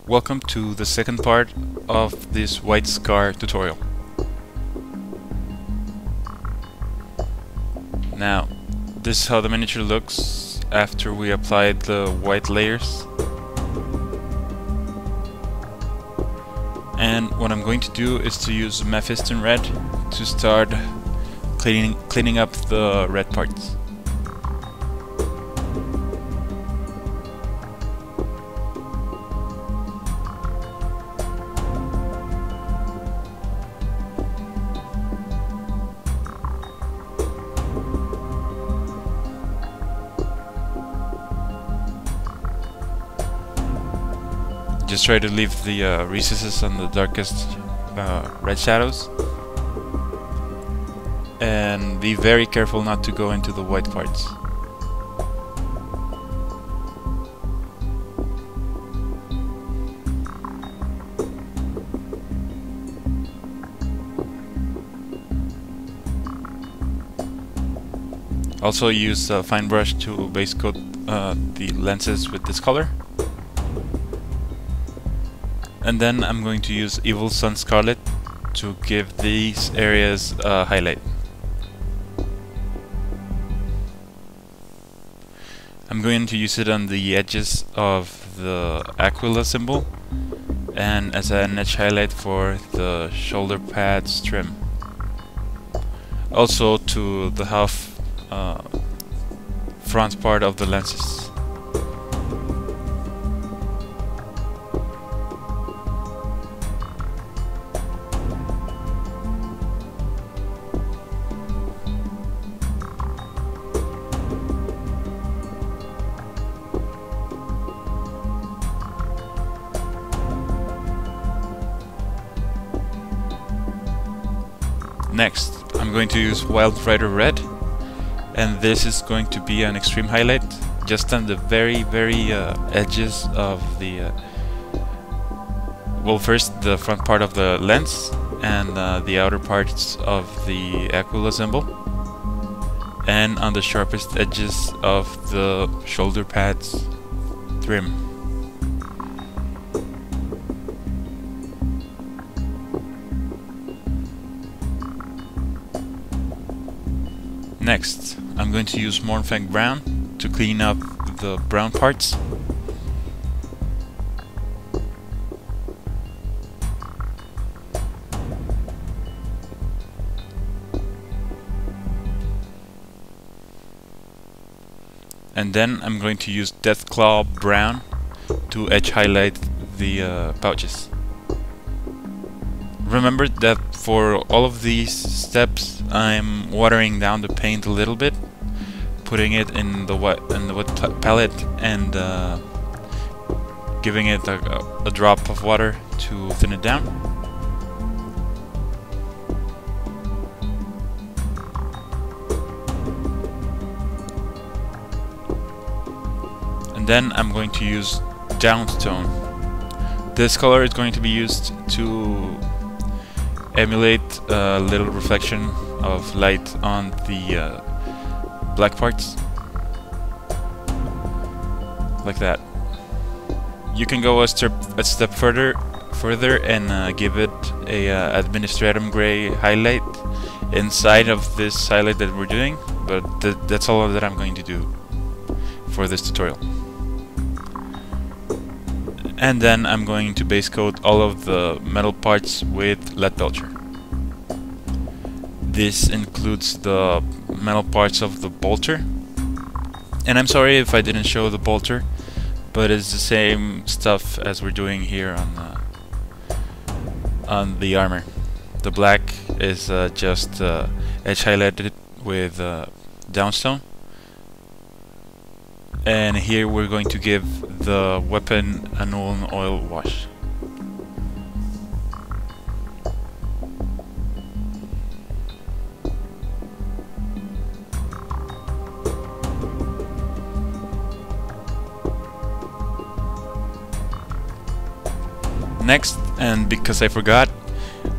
Welcome to the second part of this white scar tutorial. Now, this is how the miniature looks after we applied the white layers. And what I'm going to do is to use Mephiston Red to start cleaning up the red parts. Just try to leave the recesses on the darkest red shadows, and be very careful not to go into the white parts. Also use a fine brush to base coat the lenses with this color. And then I'm going to use Evil Sun Scarlet to give these areas a highlight. I'm going to use it on the edges of the Aquila symbol and as an edge highlight for the shoulder pads trim. Also to the half front part of the lenses. Next, I'm going to use Wild Rider Red, and this is going to be an extreme highlight just on the very edges of the well, first the front part of the lens and the outer parts of the Aquila symbol, and on the sharpest edges of the shoulder pads trim. Next, I'm going to use Mournfang Brown to clean up the brown parts. And then I'm going to use Deathclaw Brown to edge highlight the pouches. Remember that for all of these steps I'm watering down the paint a little bit, putting it in the wet palette and giving it a drop of water to thin it down. And then I'm going to use Downstone. This color is going to be used to emulate a little reflection of light on the black parts, like that. You can go a step further and give it a Administratum Grey highlight inside of this highlight that we're doing, but that's all that I'm going to do for this tutorial. And then I'm going to base coat all of the metal parts with Leadbelcher. This includes the metal parts of the bolter. And I'm sorry if I didn't show the bolter, but it's the same stuff as we're doing here on the armor. The black is just edge highlighted with Downstone. And here we're going to give the weapon a Nuln Oil wash. Next, and because I forgot,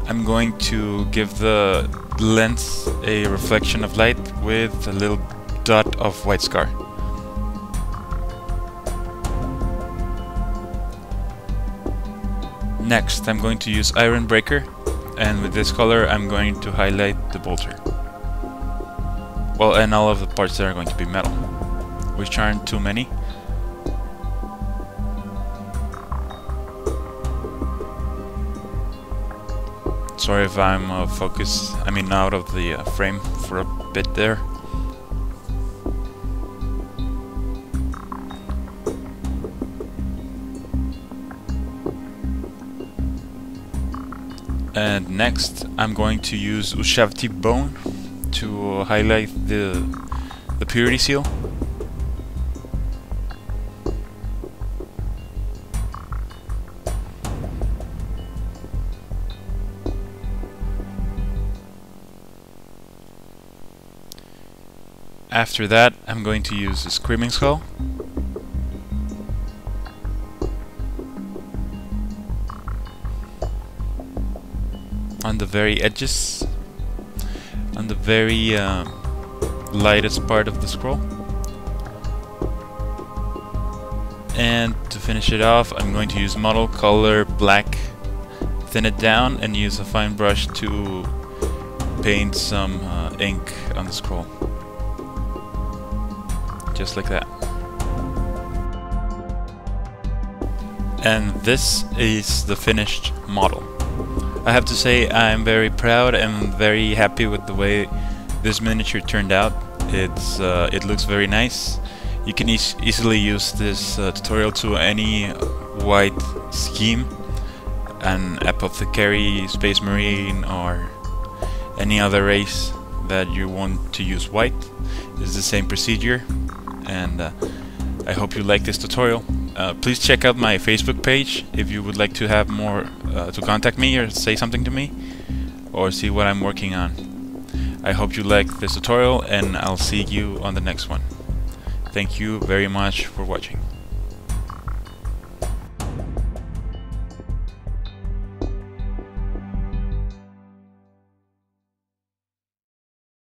I'm going to give the lens a reflection of light with a little dot of white scar. Next, I'm going to use Ironbreaker, and with this color I'm going to highlight the bolter. Well, and all of the parts that are going to be metal, which aren't too many. Sorry if I'm out of the frame for a bit there. And next, I'm going to use Ushabti bone to highlight the purity seal. After that, I'm going to use the Screaming Skull. On the very edges, on the very lightest part of the scroll. And to finish it off, I'm going to use model color black, thin it down, and use a fine brush to paint some ink on the scroll. Just like that. And this is the finished model. I have to say I'm very proud and very happy with the way this miniature turned out. It looks very nice. You can easily use this tutorial to any white scheme, an Apathetic, Space Marine, or any other race that you want to use white. It's the same procedure, and I hope you like this tutorial. Please check out my Facebook page if you would like to have more to contact me or say something to me or see what I'm working on. I hope you like this tutorial, and I'll see you on the next one. Thank you very much for watching.